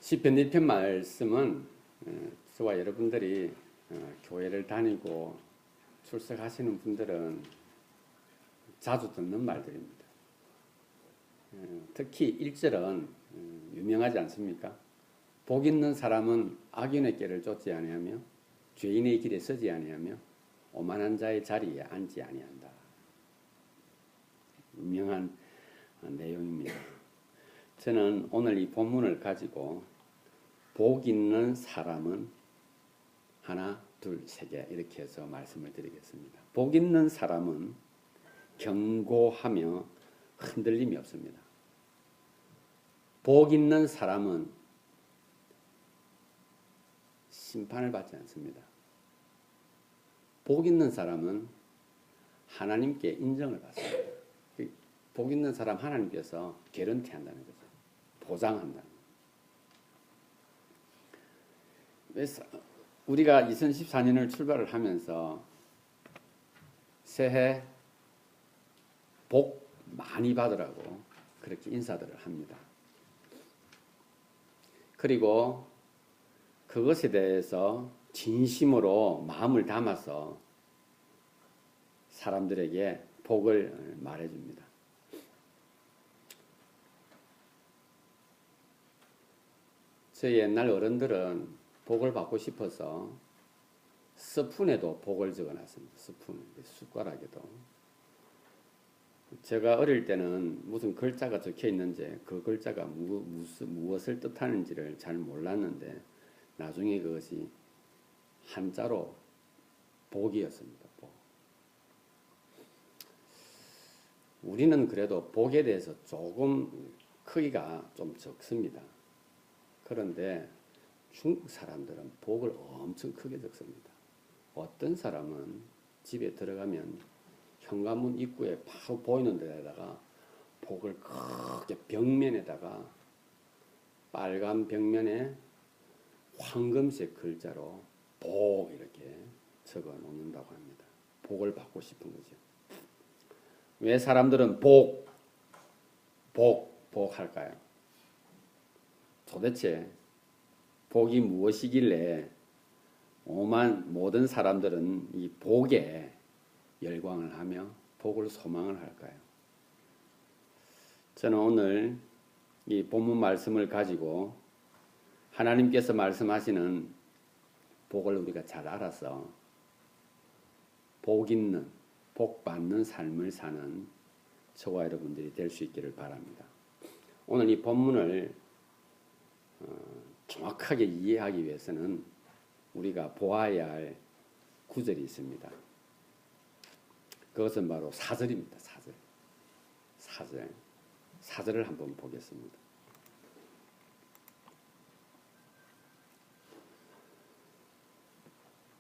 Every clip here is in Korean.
시편 1편 말씀은 저와 여러분들이 교회를 다니고 출석하시는 분들은 자주 듣는 말들입니다. 특히 1절은 유명하지 않습니까? 복 있는 사람은 악인의 길을 쫓지 아니하며 죄인의 길에 서지 아니하며 오만한 자의 자리에 앉지 아니한다. 유명한 내용입니다. 저는 오늘 이 본문을 가지고 복 있는 사람은 하나, 둘, 세 개 이렇게 해서 말씀을 드리겠습니다. 복 있는 사람은 견고하며 흔들림이 없습니다. 복 있는 사람은 심판을 받지 않습니다. 복 있는 사람은 하나님께 인정을 받습니다. 복 있는 사람 하나님께서 개런티한다는 거죠. 보장한다는 거죠. 우리가 2014년을 출발을 하면서 새해 복 많이 받으라고 그렇게 인사들을 합니다. 그리고 그것에 대해서 진심으로 마음을 담아서 사람들에게 복을 말해줍니다. 저희 옛날 어른들은 복을 받고 싶어서 스푼에도 복을 적어놨습니다. 스푼, 숟가락에도. 제가 어릴 때는 무슨 글자가 적혀 있는지 그 글자가 무엇을 뜻하는지를 잘 몰랐는데 나중에 그것이 한자로 복이었습니다. 복. 우리는 그래도 복에 대해서 조금 크기가 좀 적습니다. 그런데 중국 사람들은 복을 엄청 크게 적습니다. 어떤 사람은 집에 들어가면 현관문 입구에 바로 보이는 데다가 복을 크게 벽면에다가 빨간 벽면에 황금색 글자로 복 이렇게 적어 놓는다고 합니다. 복을 받고 싶은 거죠. 왜 사람들은 복 할까요? 도대체 복이 무엇이길래 모든 사람들은 이 복에 열광을 하며 복을 소망을 할까요? 저는 오늘 이 본문 말씀을 가지고 하나님께서 말씀하시는 복을 우리가 잘 알아서 복 있는, 복 받는 삶을 사는 저와 여러분들이 될 수 있기를 바랍니다. 오늘 이 본문을 정확하게 이해하기 위해서는 우리가 보아야 할 구절이 있습니다. 그것은 바로 4절입니다. 4절을 한번 보겠습니다.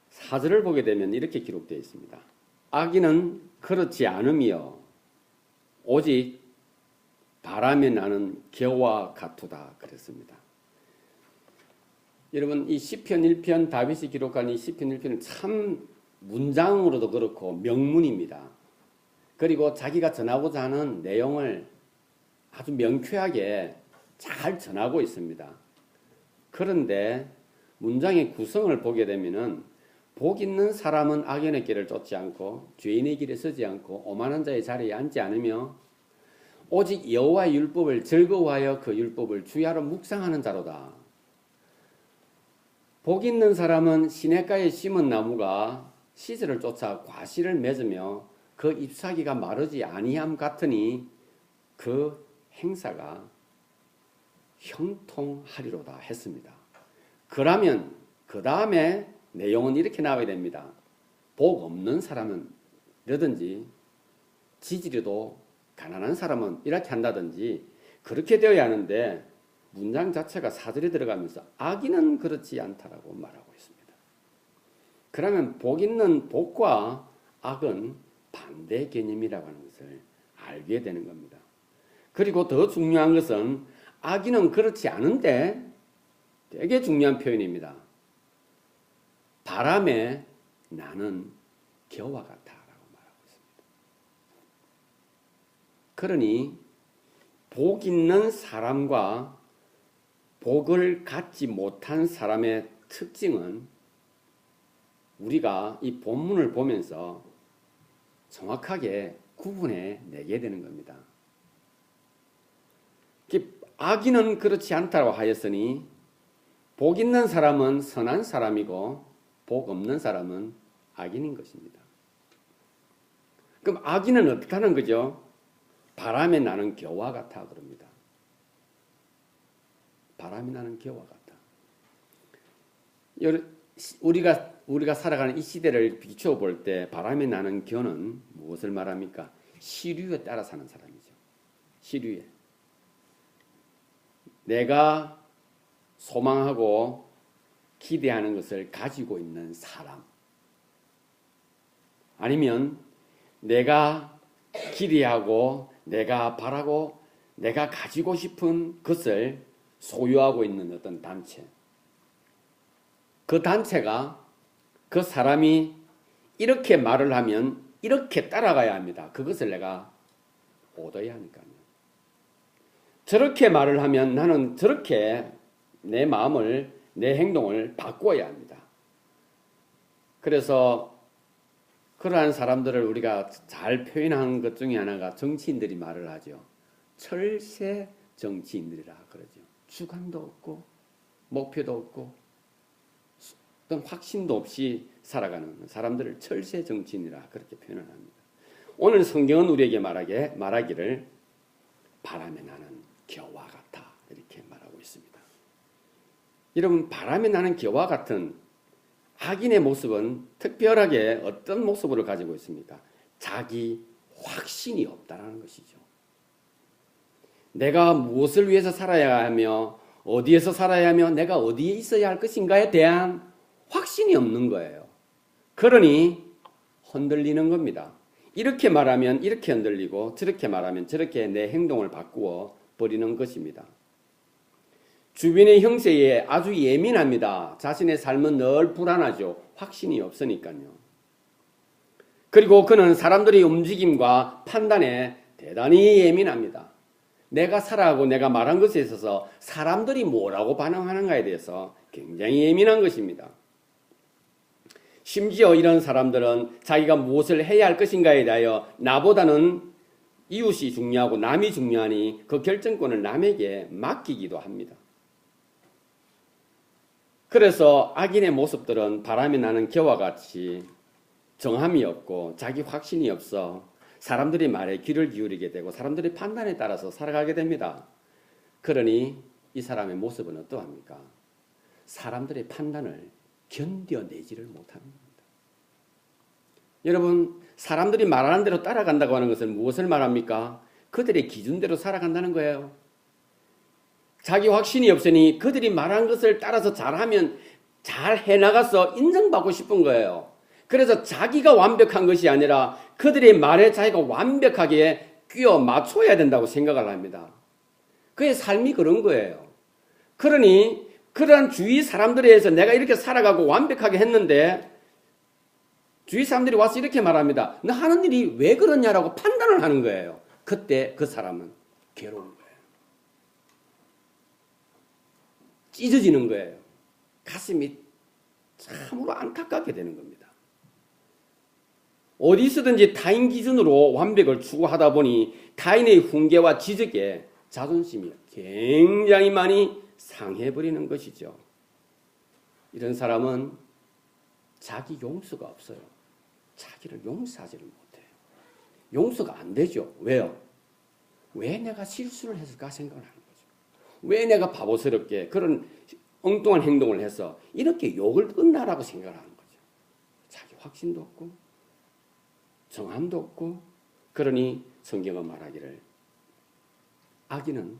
4절을 보게 되면 이렇게 기록되어 있습니다. 악인은 그렇지 않으며 오직 바람에 나는 겨와 같도다 그랬습니다. 여러분 이 시편 1편 다윗이 기록한 이 시편 1편은 참 문장으로도 그렇고 명문입니다. 그리고 자기가 전하고자 하는 내용을 아주 명쾌하게 잘 전하고 있습니다. 그런데 문장의 구성을 보게 되면은 복 있는 사람은 악인의 길을 쫓지 않고 죄인의 길에 서지 않고 오만한 자의 자리에 앉지 않으며 오직 여호와의 율법을 즐거워하여 그 율법을 주야로 묵상하는 자로다. 복 있는 사람은 시냇가에 심은 나무가 시절을 쫓아 과실을 맺으며 그 잎사귀가 마르지 아니함 같으니 그 행사가 형통하리로다 했습니다. 그러면 그 다음에 내용은 이렇게 나와야 됩니다. 복 없는 사람은 이러든지 지지리도 가난한 사람은 이렇게 한다든지 그렇게 되어야 하는데 문장 자체가 4절에 들어가면서 악인은 그렇지 않다라고 말하고 있습니다. 그러면 복 있는 복과 악은 반대 개념이라고 하는 것을 알게 되는 겁니다. 그리고 더 중요한 것은 악인은 그렇지 않은데 되게 중요한 표현입니다. 바람에 나는 겨와 같다라고 말하고 있습니다. 그러니 복 있는 사람과 복을 갖지 못한 사람의 특징은 우리가 이 본문을 보면서 정확하게 구분해 내게 되는 겁니다. 악인은 그렇지 않다고 하였으니 복 있는 사람은 선한 사람이고 복 없는 사람은 악인인 것입니다. 그럼 악인은 어떻다는 거죠? 바람에 나는 겨와 같아 그럽니다. 바람이 나는 겨와 같다. 우리가 살아가는 이 시대를 비추어 볼 때 바람에 나는 겨는 무엇을 말합니까? 시류에 따라 사는 사람이죠. 시류에. 내가 소망하고 기대하는 것을 가지고 있는 사람. 아니면 내가 기대하고 내가 바라고 내가 가지고 싶은 것을 소유하고 있는 어떤 단체. 그 단체가 그 사람이 이렇게 말을 하면 이렇게 따라가야 합니다. 그것을 내가 얻어야 하니까요. 저렇게 말을 하면 나는 저렇게 내 마음을, 내 행동을 바꿔야 합니다. 그래서 그러한 사람들을 우리가 잘 표현한 것 중에 하나가 정치인들이 말을 하죠. 철새 정치인들이라 그러죠. 주관도 없고 목표도 없고 어떤 확신도 없이 살아가는 사람들을 철새 정치인이라 그렇게 표현을 합니다. 오늘 성경은 우리에게 말하기를 바람에 나는 겨와 같아 이렇게 말하고 있습니다. 여러분, 바람에 나는 겨와 같은 악인의 모습은 특별하게 어떤 모습을 가지고 있습니까? 자기 확신이 없다는 것이죠. 내가 무엇을 위해서 살아야 하며 어디에서 살아야 하며 내가 어디에 있어야 할 것인가에 대한 확신이 없는 거예요. 그러니 흔들리는 겁니다. 이렇게 말하면 이렇게 흔들리고 저렇게 말하면 저렇게 내 행동을 바꾸어 버리는 것입니다. 주변의 형세에 아주 예민합니다. 자신의 삶은 늘 불안하죠. 확신이 없으니까요. 그리고 그는 사람들의 움직임과 판단에 대단히 예민합니다. 내가 살아가고 내가 말한 것에 있어서 사람들이 뭐라고 반응하는가에 대해서 굉장히 예민한 것입니다. 심지어 이런 사람들은 자기가 무엇을 해야 할 것인가에 대하여 나보다는 이웃이 중요하고 남이 중요하니 그 결정권을 남에게 맡기기도 합니다. 그래서 악인의 모습들은 바람이 나는 겨와 같이 정함이 없고 자기 확신이 없어 사람들이 말에 귀를 기울이게 되고 사람들의 판단에 따라서 살아가게 됩니다. 그러니 이 사람의 모습은 어떠합니까? 사람들의 판단을 견뎌내지를 못합니다. 여러분, 사람들이 말하는 대로 따라간다고 하는 것은 무엇을 말합니까? 그들의 기준대로 살아간다는 거예요. 자기 확신이 없으니 그들이 말한 것을 따라서 잘하면 잘 해나가서 인정받고 싶은 거예요. 그래서 자기가 완벽한 것이 아니라 그들의 말에 자기가 완벽하게 끼워 맞춰야 된다고 생각을 합니다. 그의 삶이 그런 거예요. 그러니 그러한 주위 사람들에 의해서 내가 이렇게 살아가고 완벽하게 했는데 주위 사람들이 와서 이렇게 말합니다. 너 하는 일이 왜 그러냐라고 판단을 하는 거예요. 그때 그 사람은 괴로운 거예요. 찢어지는 거예요. 가슴이 참으로 안타깝게 되는 겁니다. 어디서든지 타인 기준으로 완벽을 추구하다 보니 타인의 훈계와 지적에 자존심이 굉장히 많이 상해버리는 것이죠. 이런 사람은 자기 용서가 없어요. 자기를 용서하지를 못해요. 용서가 안 되죠. 왜요? 왜 내가 실수를 했을까 생각을 하는 거죠. 왜 내가 바보스럽게 그런 엉뚱한 행동을 해서 이렇게 욕을 끝나라고 생각을 하는 거죠. 자기 확신도 없고 정함도 없고 그러니 성경은 말하기를 악인은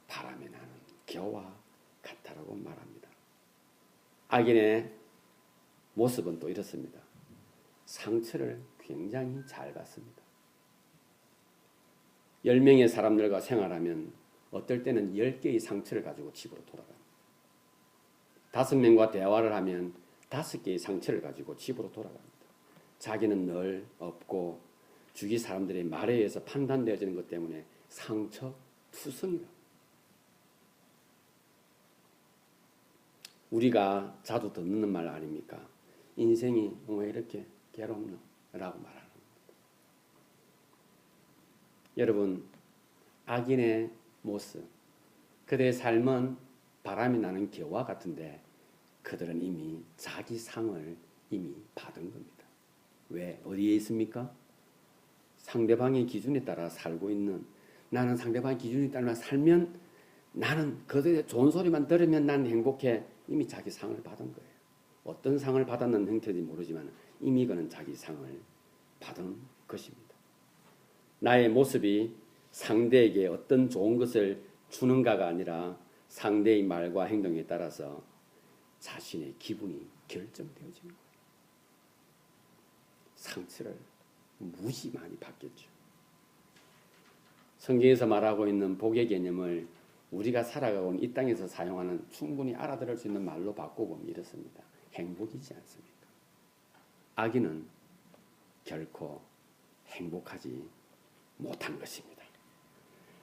바람에 나는 겨와 같다라고 말합니다. 악인의 모습은 또 이렇습니다. 상처를 굉장히 잘 받습니다. 10명의 사람들과 생활하면 어떨 때는 10개의 상처를 가지고 집으로 돌아갑니다. 5명과 대화를 하면 5개의 상처를 가지고 집으로 돌아갑니다. 자기는 늘 없고 주위 사람들의 말에 의해서 판단되어지는 것 때문에 상처투성이다. 우리가 자주 듣는 말 아닙니까? 인생이 왜 이렇게 괴롭노? 라고 말하는 겁니다. 여러분, 악인의 모습, 그들의 삶은 바람이 나는 겨와 같은데 그들은 이미 자기 상을 이미 받은 겁니다. 왜? 어디에 있습니까? 상대방의 기준에 따라 살고 있는, 나는 상대방의 기준에 따라 살면 나는 그들의 좋은 소리만 들으면 난 행복해. 이미 자기 상을 받은 거예요. 어떤 상을 받았는 형태인지 모르지만 이미 그는 자기 상을 받은 것입니다. 나의 모습이 상대에게 어떤 좋은 것을 주는가가 아니라 상대의 말과 행동에 따라서 자신의 기분이 결정되어지는 거예요. 상처를 무지 많이 받겠죠. 성경에서 말하고 있는 복의 개념을 우리가 살아가고 있는 이 땅에서 사용하는 충분히 알아들을 수 있는 말로 바꾸보면 이렇습니다. 행복이지 않습니까? 악인은 결코 행복하지 못한 것입니다.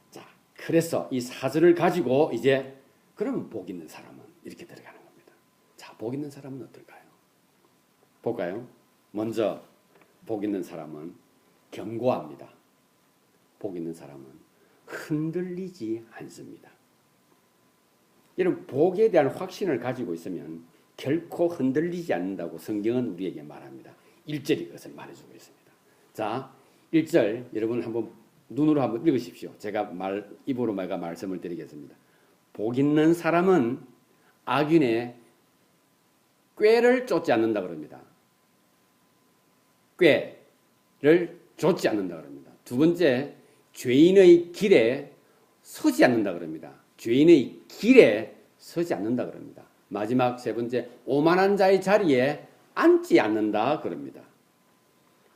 자, 그래서 이 사절을 가지고 이제 그러면 복 있는 사람은 이렇게 들어가는 겁니다. 자, 복 있는 사람은 어떨까요? 볼까요? 먼저 복 있는 사람은 견고합니다. 복 있는 사람은 흔들리지 않습니다. 이런 복에 대한 확신을 가지고 있으면 결코 흔들리지 않는다고 성경은 우리에게 말합니다. 1절이 그것을 말해주고 있습니다. 자, 1절 여러분 한번 눈으로 한번 읽으십시오. 제가 입으로 말씀을 드리겠습니다. 복 있는 사람은 악인의 꾀를 쫓지 않는다 그럽니다. 꾀를 쫓지 않는다 그럽니다. 두 번째, 죄인의 길에 서지 않는다 그럽니다. 죄인의 길에 서지 않는다 그럽니다. 마지막 세 번째, 오만한 자의 자리에 앉지 않는다 그럽니다.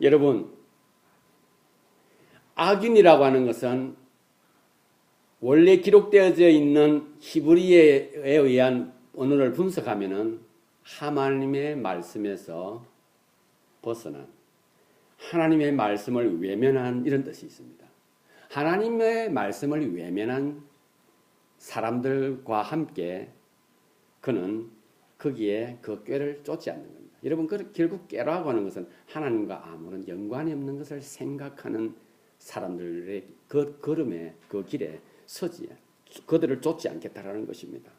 여러분, 악인이라고 하는 것은 원래 기록되어져 있는 히브리어에 의한 언어를 분석하면은 하나님의 말씀에서 벗어난, 하나님의 말씀을 외면한 이런 뜻이 있습니다. 하나님의 말씀을 외면한 사람들과 함께 그는 거기에 그 꾀를 쫓지 않는 겁니다. 여러분, 결국 꾀라고 하는 것은 하나님과 아무런 연관이 없는 것을 생각하는 사람들의 그 걸음에, 그 길에 서지, 그들을 쫓지 않겠다라는 것입니다.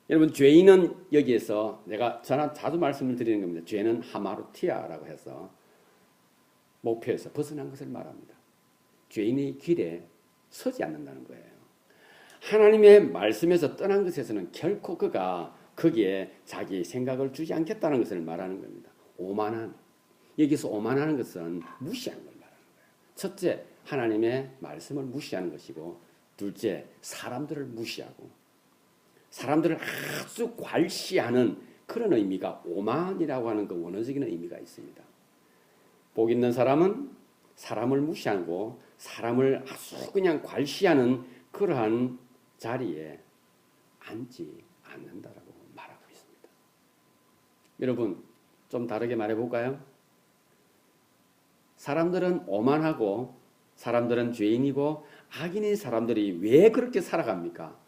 여러분, 죄인은 여기에서 내가 자주 말씀을 드리는 겁니다. 죄는 하마루티아라고 해서 목표에서 벗어난 것을 말합니다. 죄인의 길에 서지 않는다는 거예요. 하나님의 말씀에서 떠난 것에서는 결코 그가 거기에 자기의 생각을 주지 않겠다는 것을 말하는 겁니다. 오만한, 여기서 오만하는 것은 무시하는 걸 말하는 거예요. 첫째, 하나님의 말씀을 무시하는 것이고, 둘째, 사람들을 무시하고 사람들을 아주 괄시하는 그런 의미가 오만이라고 하는 그 원어적인 의미가 있습니다. 복 있는 사람은 사람을 무시하고 사람을 아주 그냥 괄시하는 그러한 자리에 앉지 않는다라고 말하고 있습니다. 여러분, 좀 다르게 말해볼까요? 사람들은 오만하고 사람들은 죄인이고 악인인 사람들이 왜 그렇게 살아갑니까?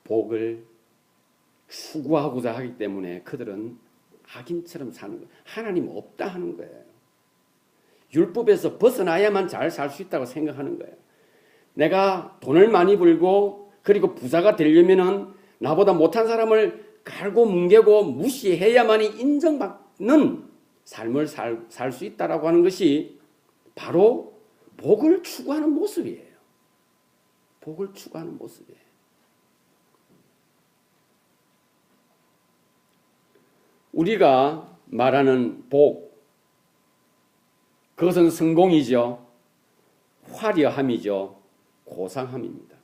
복을 추구하고자 하기 때문에 그들은 악인처럼 사는 거예요. 하나님 없다 하는 거예요. 율법에서 벗어나야만 잘 살 수 있다고 생각하는 거예요. 내가 돈을 많이 벌고 그리고 부자가 되려면은 나보다 못한 사람을 갈고 뭉개고 무시해야만이 인정받는 삶을 살 수 있다라고 하는 것이 바로 복을 추구하는 모습이에요. 복을 추구하는 모습이에요. 우리가 말하는 복, 그것은 성공이죠. 화려함이죠. 고상함입니다.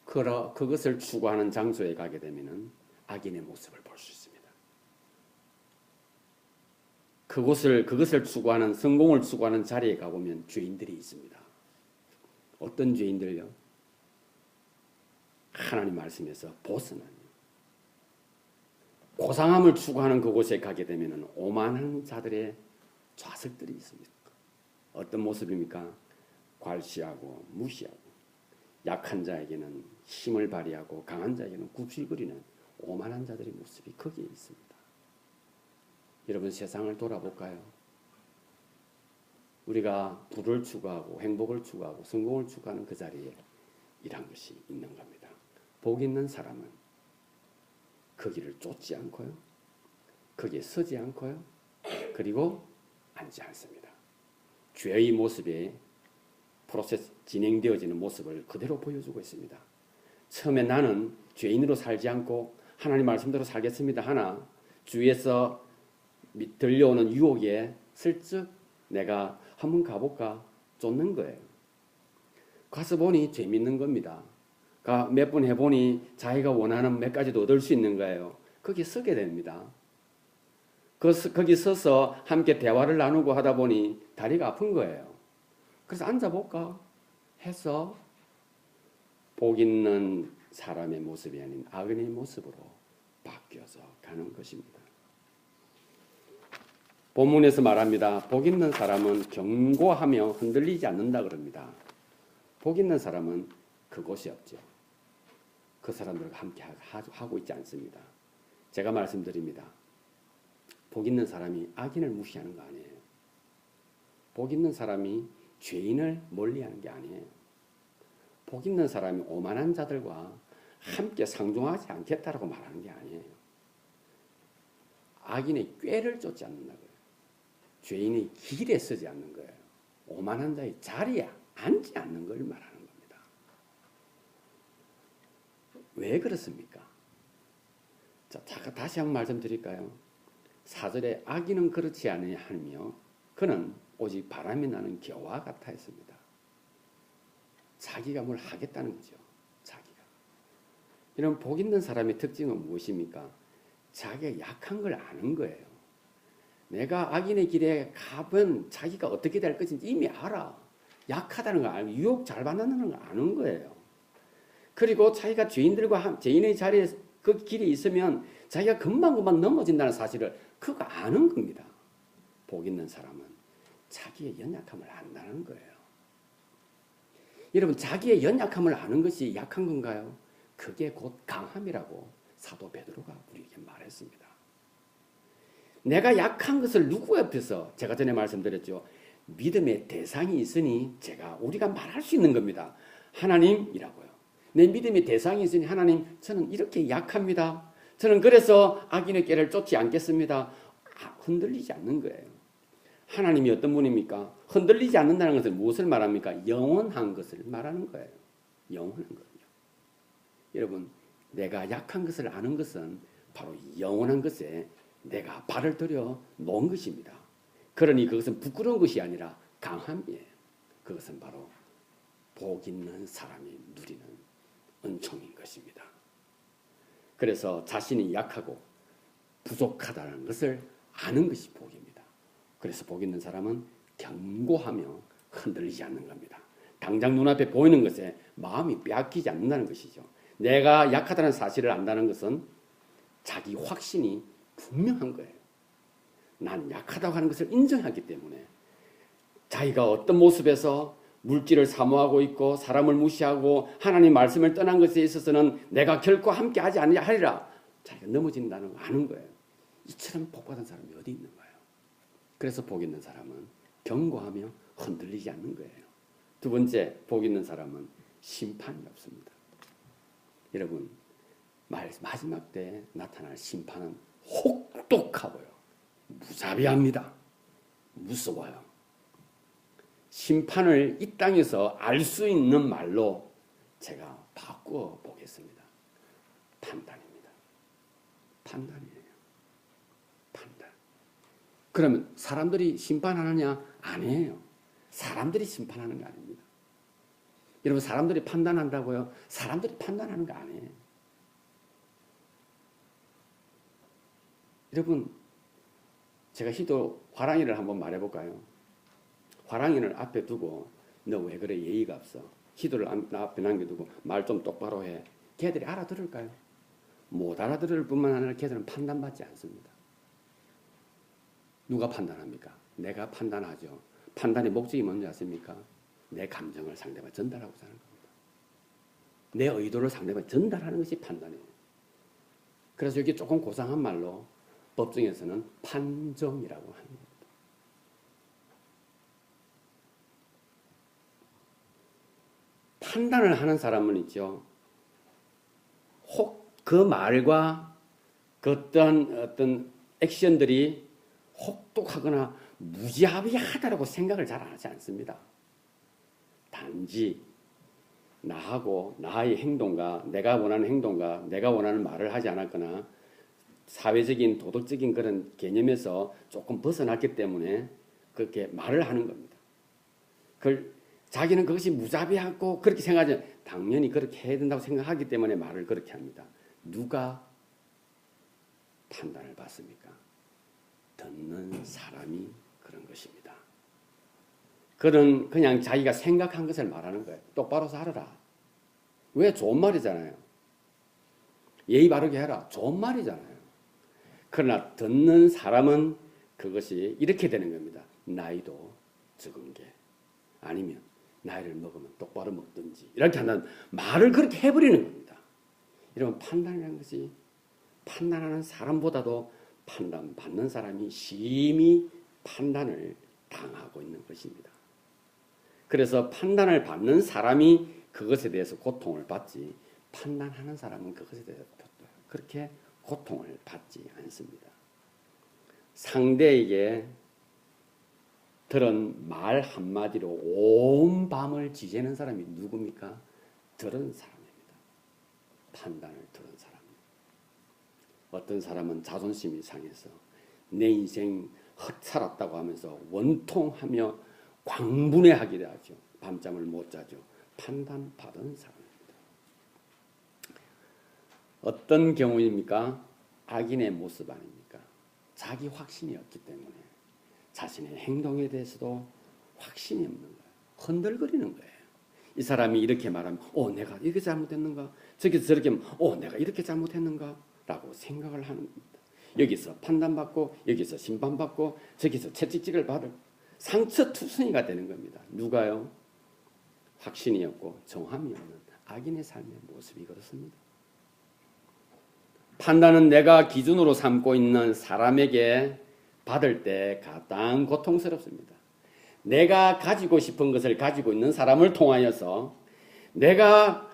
그것을 추구하는 장소에 가게 되면 악인의 모습을 볼 수 있습니다. 그것을 추구하는, 성공을 추구하는 자리에 가보면 죄인들이 있습니다. 어떤 죄인들요? 하나님 말씀에서 벗어난, 고상함을 추구하는 그곳에 가게 되면 오만한 자들의 좌석들이 있습니다. 어떤 모습입니까? 괄시하고 무시하고 약한 자에게는 힘을 발휘하고 강한 자에게는 굽실거리는 오만한 자들의 모습이 거기에 있습니다. 여러분 세상을 돌아볼까요? 우리가 부를 추구하고 행복을 추구하고 성공을 추구하는 그 자리에 이런 것이 있는 겁니다. 복 있는 사람은 거기를 쫓지 않고요. 거기에 서지 않고요. 그리고 앉지 않습니다. 죄의 모습에 프로세스 진행되어지는 모습을 그대로 보여주고 있습니다. 처음에 나는 죄인으로 살지 않고 하나님 말씀대로 살겠습니다 하나 주위에서 들려오는 유혹에 슬쩍 내가 한번 가볼까 쫓는 거예요. 가서 보니 재밌는 겁니다. 몇 번 해보니 자기가 원하는 몇 가지도 얻을 수 있는 거예요. 거기 서게 됩니다. 거기 서서 함께 대화를 나누고 하다 보니 다리가 아픈 거예요. 그래서 앉아볼까 해서 복 있는 사람의 모습이 아닌 악인의 모습으로 바뀌어서 가는 것입니다. 본문에서 말합니다. 복 있는 사람은 견고하며 흔들리지 않는다 그럽니다. 복 있는 사람은 그곳이 없죠. 그 사람들과 함께 하고 있지 않습니다. 제가 말씀드립니다. 복 있는 사람이 악인을 무시하는 거 아니에요. 복 있는 사람이 죄인을 멀리하는 게 아니에요. 복 있는 사람이 오만한 자들과 함께 상종하지 않겠다라고 말하는 게 아니에요. 악인의 꾀를 쫓지 않는다고요. 죄인의 길에 서지 않는 거예요. 오만한 자의 자리에 앉지 않는 걸 말하는 겁니다. 왜 그렇습니까? 자, 다시 한번 말씀드릴까요? 4절에 악인은 그렇지 아니하며 그는 오직 바람이 나는 겨와 같아 했습니다. 자기가 뭘 하겠다는 거죠. 자기가. 이런 복 있는 사람의 특징은 무엇입니까? 자기가 약한 걸 아는 거예요. 내가 악인의 길에 가면 자기가 어떻게 될 것인지 이미 알아. 약하다는 걸 알고 유혹 잘 받는다는 걸 아는 거예요. 그리고 자기가 죄인의 자리에 그 길에 있으면 자기가 금방금방 넘어진다는 사실을 그거 아는 겁니다. 복 있는 사람은 자기의 연약함을 안다는 거예요. 여러분 자기의 연약함을 아는 것이 약한 건가요? 그게 곧 강함이라고 사도 베드로가 우리에게 말했습니다. 내가 약한 것을 누구 옆에서 제가 전에 말씀드렸죠. 믿음의 대상이 있으니 우리가 말할 수 있는 겁니다. 하나님이라고요. 내 믿음의 대상이 있으니 하나님 저는 이렇게 약합니다. 저는 그래서 악인의 꾀를 쫓지 않겠습니다. 흔들리지 않는 거예요. 하나님이 어떤 분입니까? 흔들리지 않는다는 것은 무엇을 말합니까? 영원한 것을 말하는 거예요. 영원한 거예요. 여러분 내가 약한 것을 아는 것은 바로 영원한 것에 내가 발을 들여 놓은 것입니다. 그러니 그것은 부끄러운 것이 아니라 강함이에요. 그것은 바로 복 있는 사람이 누리는 은총인 것입니다. 그래서 자신이 약하고 부족하다는 것을 아는 것이 복입니다. 그래서 복 있는 사람은 견고하며 흔들리지 않는 겁니다. 당장 눈앞에 보이는 것에 마음이 빼앗기지 않는다는 것이죠. 내가 약하다는 사실을 안다는 것은 자기 확신이 분명한 거예요. 난 약하다고 하는 것을 인정하기 때문에 자기가 어떤 모습에서 물질을 사모하고 있고 사람을 무시하고 하나님 말씀을 떠난 것에 있어서는 내가 결코 함께하지 아니하리라 자기가 넘어진다는 거 아는 거예요. 이처럼 복받은 사람이 어디 있는 거예요. 그래서 복 있는 사람은 견고하며 흔들리지 않는 거예요. 두 번째, 복 있는 사람은 심판이 없습니다. 여러분 마지막 때 나타날 심판은 혹독하고요. 무자비합니다. 무서워요. 심판을 이 땅에서 알 수 있는 말로 제가 바꾸어 보겠습니다. 판단입니다. 판단이에요. 판단. 그러면 사람들이 심판하느냐? 아니에요. 사람들이 심판하는 거 아닙니다. 여러분 사람들이 판단한다고요? 사람들이 판단하는 거 아니에요. 여러분 제가 희도 화랑이를 한번 말해볼까요? 화랑이를 앞에 두고 너 왜 그래 예의가 없어. 희도를 앞에 남겨두고 말 좀 똑바로 해. 걔들이 알아들을까요? 못 알아들을 뿐만 아니라 걔들은 판단받지 않습니다. 누가 판단합니까? 내가 판단하죠. 판단의 목적이 뭔지 아십니까? 내 감정을 상대방에 전달하고자 하는 겁니다. 내 의도를 상대방에 전달하는 것이 판단이에요. 그래서 여기 조금 고상한 말로 법정에서는 판정이라고 합니다. 판단을 하는 사람은 있죠. 혹 그 말과 그 어떤 액션들이 혹독하거나 무자비하다라고 생각을 잘 안 하지 않습니다. 단지 나하고 나의 행동과 내가 원하는 행동과 내가 원하는 말을 하지 않았거나 사회적인 도덕적인 그런 개념에서 조금 벗어났기 때문에 그렇게 말을 하는 겁니다. 자기는 그것이 무자비하고 그렇게 생각하지 당연히 그렇게 해야 된다고 생각하기 때문에 말을 그렇게 합니다. 누가 판단을 받습니까? 듣는 사람이 그런 것입니다. 그는 그냥 자기가 생각한 것을 말하는 거예요. 똑바로 살아라. 왜? 좋은 말이잖아요. 예의 바르게 해라. 좋은 말이잖아요. 그러나 듣는 사람은 그것이 이렇게 되는 겁니다. 나이도 적은 게 아니면 나이를 먹으면 똑바로 먹든지 이렇게 한다는 말을 그렇게 해버리는 겁니다. 이러면 판단이라는 것이 판단하는 사람보다도 판단받는 사람이 심히 판단을 당하고 있는 것입니다. 그래서 판단을 받는 사람이 그것에 대해서 고통을 받지 판단하는 사람은 그것에 대해서 그렇게 고통을 받지 않습니다. 상대에게 들은 말 한마디로 온 밤을 지새는 사람이 누굽니까? 들은 사람입니다. 판단을 들은 사람. 어떤 사람은 자존심이 상해서 내 인생 헛살았다고 하면서 원통하며 광분해하기도 하죠. 밤잠을 못 자죠. 판단받은 사람입니다. 어떤 경우입니까? 악인의 모습 아닙니까? 자기 확신이 없기 때문에 자신의 행동에 대해서도 확신이 없는 거예요. 흔들거리는 거예요. 이 사람이 이렇게 말하면 내가 이렇게 잘못했는가? 저기서 저렇게 하면 내가 이렇게 잘못했는가? 라고 생각을 하는 겁니다. 여기서 판단받고 여기서 심판받고 저기서 채찍질을 받을 상처투성이가 되는 겁니다. 누가요? 확신이 없고 정함이 없는 악인의 삶의 모습이 그렇습니다. 판단은 내가 기준으로 삼고 있는 사람에게 받을 때 가장 고통스럽습니다. 내가 가지고 싶은 것을 가지고 있는 사람을 통하여서 내가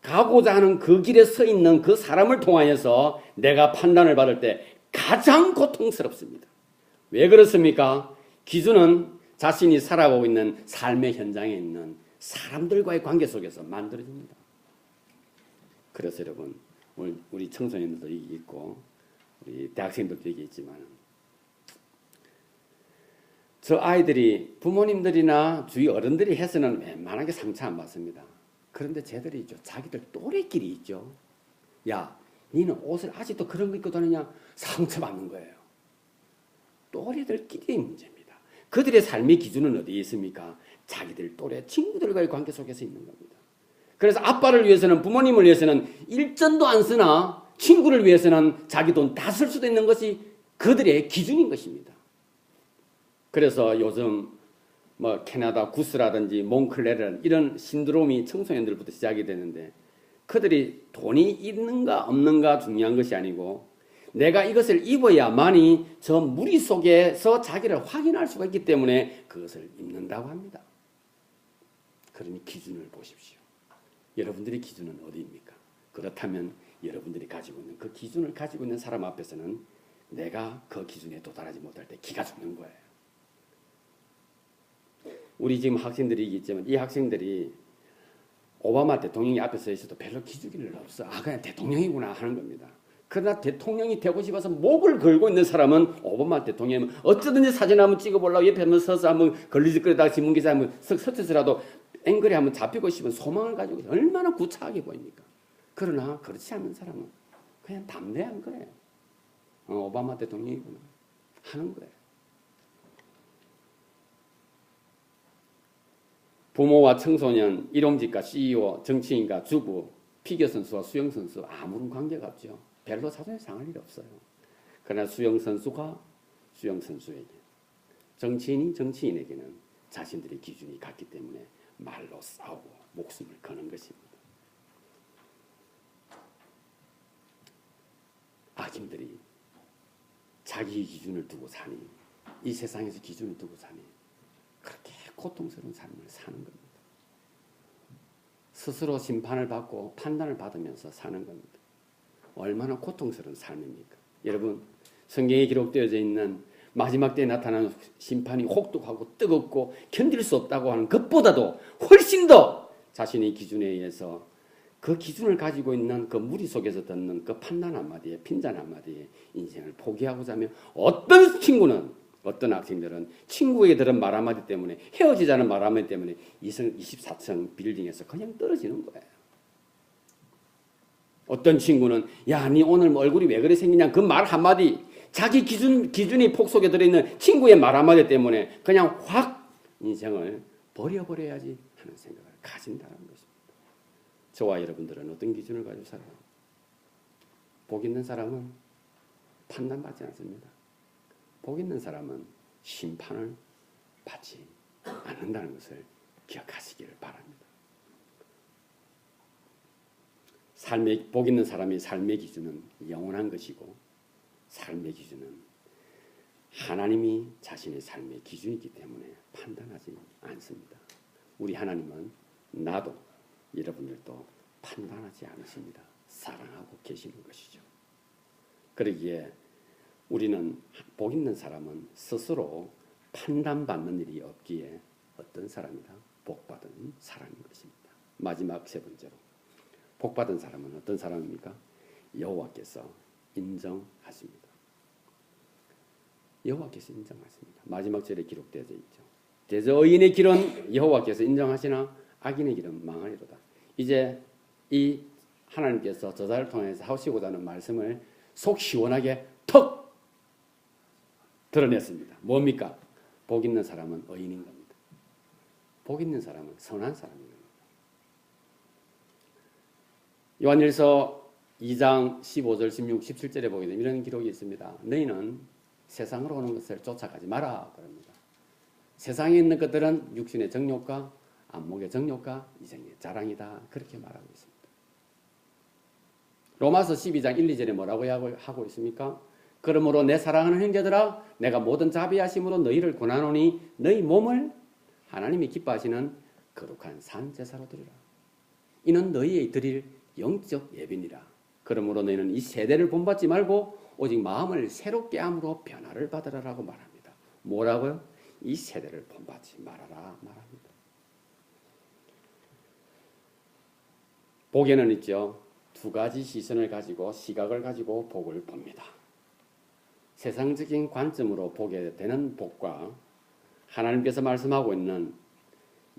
가고자 하는 그 길에 서 있는 그 사람을 통하여서 내가 판단을 받을 때 가장 고통스럽습니다. 왜 그렇습니까? 기준은 자신이 살아가고 있는 삶의 현장에 있는 사람들과의 관계 속에서 만들어집니다. 그래서 여러분, 우리 청소년들도 여기 있고 우리 대학생들도 여기 있지만 저 아이들이 부모님들이나 주위 어른들이 해서는 웬만하게 상처 안 받습니다. 그런데 쟤들이 있죠. 자기들 또래끼리 있죠. 야, 니는 옷을 아직도 그런 거 입고 다니냐? 상처받는 거예요. 또래들끼리의 문제입니다. 그들의 삶의 기준은 어디에 있습니까? 자기들 또래 친구들과의 관계 속에서 있는 겁니다. 그래서 아빠를 위해서는 부모님을 위해서는 일전도 안 쓰나 친구를 위해서는 자기 돈 다 쓸 수도 있는 것이 그들의 기준인 것입니다. 그래서 요즘 캐나다 구스라든지 몽클레르 이런 신드롬이 청소년들부터 시작이 되는데 그들이 돈이 있는가 없는가 중요한 것이 아니고 내가 이것을 입어야만이 저 무리 속에서 자기를 확인할 수가 있기 때문에 그것을 입는다고 합니다. 그러니 기준을 보십시오. 여러분들의 기준은 어디입니까? 그렇다면 여러분들이 가지고 있는 그 기준을 가지고 있는 사람 앞에서는 내가 그 기준에 도달하지 못할 때 기가 죽는 거예요. 우리 지금 학생들이 있지만 이 학생들이 오바마 대통령이 앞에 서 있어도 별로 기죽일 일 없어. 그냥 대통령이구나 하는 겁니다. 그러나 대통령이 되고 싶어서 목을 걸고 있는 사람은 오바마 대통령이면 어쩌든지 사진 한번 찍어보려고 옆에 한번 서서 한번 걸리적거리다가 신문기사 한번 서서라도 앵글에 한번 잡히고 싶은 소망을 가지고 얼마나 구차하게 보입니까? 그러나 그렇지 않는 사람은 그냥 담대한 거예요. 오바마 대통령이구나 하는 거예요. 부모와 청소년, 일용직과 CEO, 정치인과 주부, 피겨선수와 수영선수 아무런 관계가 없죠. 별로 사전에 상할 일이 없어요. 그러나 수영선수가 수영선수에게, 정치인이 정치인에게는 자신들의 기준이 같기 때문에 말로 싸우고 목숨을 거는 것입니다. 악인들이 자기 기준을 두고 사니, 이 세상에서 기준을 두고 사니 그렇게 고통스러운 삶을 사는 겁니다. 스스로 심판을 받고 판단을 받으면서 사는 겁니다. 얼마나 고통스러운 삶입니까? 여러분, 성경에 기록되어져 있는 마지막 때에 나타나는 심판이 혹독하고 뜨겁고 견딜 수 없다고 하는 것보다도 훨씬 더 자신의 기준에 의해서 그 기준을 가지고 있는 그 무리 속에서 듣는 그 판단 한마디에, 핀잔 한마디에 인생을 포기하고자 하면 어떤 친구는, 어떤 학생들은 친구에게 들은 말 한마디 때문에, 헤어지자는 말 한마디 때문에 24층 빌딩에서 그냥 떨어지는 거예요. 어떤 친구는 야, 니 오늘 얼굴이 왜 그래 생기냐, 그 말 한마디, 자기 기준이 폭 속에 들어있는 친구의 말 한마디 때문에 그냥 확 인생을 버려야지 하는 생각을 가진다는 것입니다. 저와 여러분들은 어떤 기준을 가지고 살아요? 복 있는 사람은 판단받지 않습니다. 복 있는 사람은 심판을 받지 않는다는 것을 기억하시기를 바랍니다. 복 있는 사람의 삶의 기준은 영원한 것이고, 삶의 기준은 하나님이 자신의 삶의 기준이기 때문에 판단하지 않습니다. 우리 하나님은 나도 여러분들도 판단하지 않으십니다. 사랑하고 계시는 것이죠. 그러기에 우리는, 복 있는 사람은 스스로 판단받는 일이 없기에 어떤 사람이다? 복받은 사람인 것입니다. 마지막 세 번째로, 복받은 사람은 어떤 사람입니까? 여호와께서 인정하십니다. 여호와께서 인정하십니다. 마지막 절에 기록되어져 있죠. 대저 의인의 길은 여호와께서 인정하시나 악인의 길은 망하리로다. 이제 이 하나님께서 저자를 통해서 하시고자 하는 말씀을 속 시원하게 턱 드러냈습니다. 뭡니까? 복 있는 사람은 의인인 겁니다. 복 있는 사람은 선한 사람인 겁니다. 요한일서 2장 15절, 16, 17절에 보게 되면 이런 기록이 있습니다. 너희는 세상으로 오는 것을 쫓아가지 마라 그럽니다. 세상에 있는 것들은 육신의 정욕과 안목의 정욕과 이생의 자랑이다. 그렇게 말하고 있습니다. 로마서 12장 1, 2절에 뭐라고 하고 있습니까? 그러므로 내 사랑하는 형제들아, 내가 모든 자비하심으로 너희를 권하노니 너희 몸을 하나님이 기뻐하시는 거룩한 산 제사로 드리라. 이는 너희의 드릴 영적 예비니라. 그러므로 너희는 이 세대를 본받지 말고 오직 마음을 새롭게 함으로 변화를 받으라라고 말합니다. 뭐라고요? 이 세대를 본받지 말아라 말합니다. 복에는 있죠. 두 가지 시선을 가지고, 시각을 가지고 복을 봅니다. 세상적인 관점으로 보게 되는 복과 하나님께서 말씀하고 있는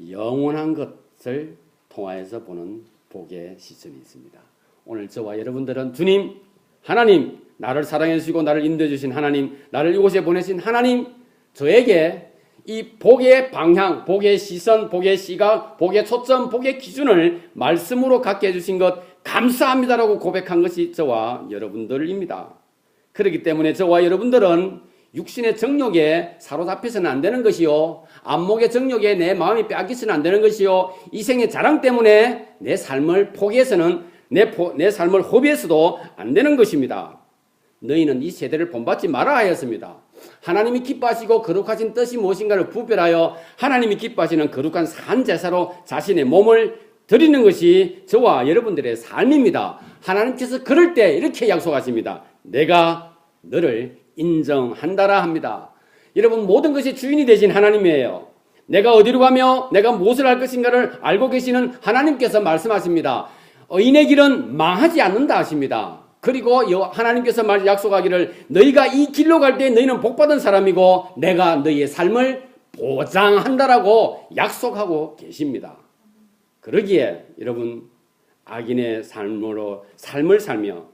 영원한 것을 통하여서 보는 복의 시선이 있습니다. 오늘 저와 여러분들은 주님, 하나님, 나를 사랑해 주시고 나를 인도해 주신 하나님, 나를 이곳에 보내신 하나님, 저에게 이 복의 방향, 복의 시선, 복의 시각, 복의 초점, 복의 기준을 말씀으로 갖게 해주신 것 감사합니다라고 고백한 것이 저와 여러분들입니다. 그렇기 때문에 저와 여러분들은 육신의 정욕에 사로잡혀서는 안 되는 것이요, 안목의 정욕에 내 마음이 빼앗기서는 안 되는 것이요, 이생의 자랑 때문에 내 삶을 포기해서는, 내 삶을 허비해서도 안 되는 것입니다. 너희는 이 세대를 본받지 말아 하였습니다. 하나님이 기뻐하시고 거룩하신 뜻이 무엇인가를 구별하여 하나님이 기뻐하시는 거룩한 산 제사로 자신의 몸을 드리는 것이 저와 여러분들의 삶입니다. 하나님께서 그럴 때 이렇게 약속하십니다. 내가 너를 인정한다라 합니다. 여러분, 모든 것의 주인이 되신 하나님이에요. 내가 어디로 가며 내가 무엇을 할 것인가를 알고 계시는 하나님께서 말씀하십니다. 의인의 길은 망하지 않는다 하십니다. 그리고 하나님께서 약속하기를 너희가 이 길로 갈 때 너희는 복받은 사람이고 내가 너희의 삶을 보장한다라고 약속하고 계십니다. 그러기에 여러분, 악인의 삶을 살며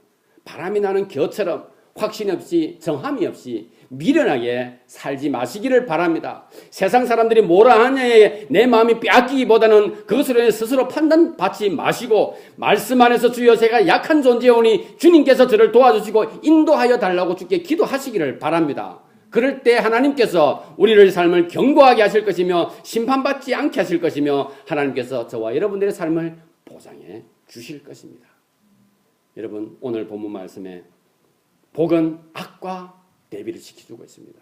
바람이 나는 겨처럼 확신 없이 정함이 없이 미련하게 살지 마시기를 바랍니다. 세상 사람들이 뭐라 하냐에 내 마음이 빼앗기기보다는 그것으로 인해 스스로 판단받지 마시고 말씀 안에서 주여 제가 약한 존재오니 주님께서 저를 도와주시고 인도하여 달라고 주께 기도하시기를 바랍니다. 그럴 때 하나님께서 우리의 삶을 견고하게 하실 것이며 심판받지 않게 하실 것이며 하나님께서 저와 여러분들의 삶을 보장해 주실 것입니다. 여러분, 오늘 본문 말씀에 복은 악과 대비를 시켜주고 있습니다.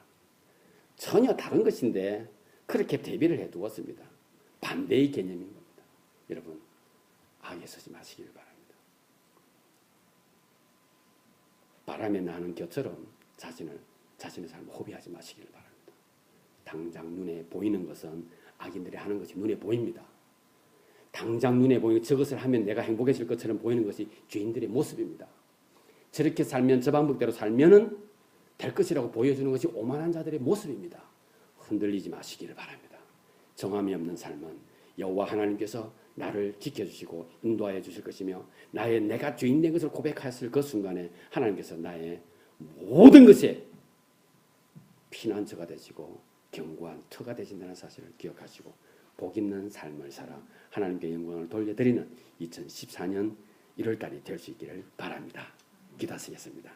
전혀 다른 것인데 그렇게 대비를 해두었습니다. 반대의 개념인 겁니다. 여러분, 악에 서지 마시길 바랍니다. 바람에 나는 겨처럼 자신의 삶을 허비하지 마시길 바랍니다. 당장 눈에 보이는 것은 악인들이 하는 것이 눈에 보입니다. 당장 눈에 보이는 저것을 하면 내가 행복해질 것처럼 보이는 것이 죄인들의 모습입니다. 저렇게 살면 저 방법대로 살면은 될 것이라고 보여주는 것이 오만한 자들의 모습입니다. 흔들리지 마시기를 바랍니다. 정함이 없는 삶은 여호와 하나님께서 나를 지켜주시고 인도하여 주실 것이며 내가 죄인된 것을 고백했을 그 순간에 하나님께서 나의 모든 것에 피난처가 되시고 견고한 터가 되신다는 사실을 기억하시고 복 있는 삶을 살아 하나님께 영광을 돌려드리는 2014년 1월달이 될 수 있기를 바랍니다. 기도하시겠습니다.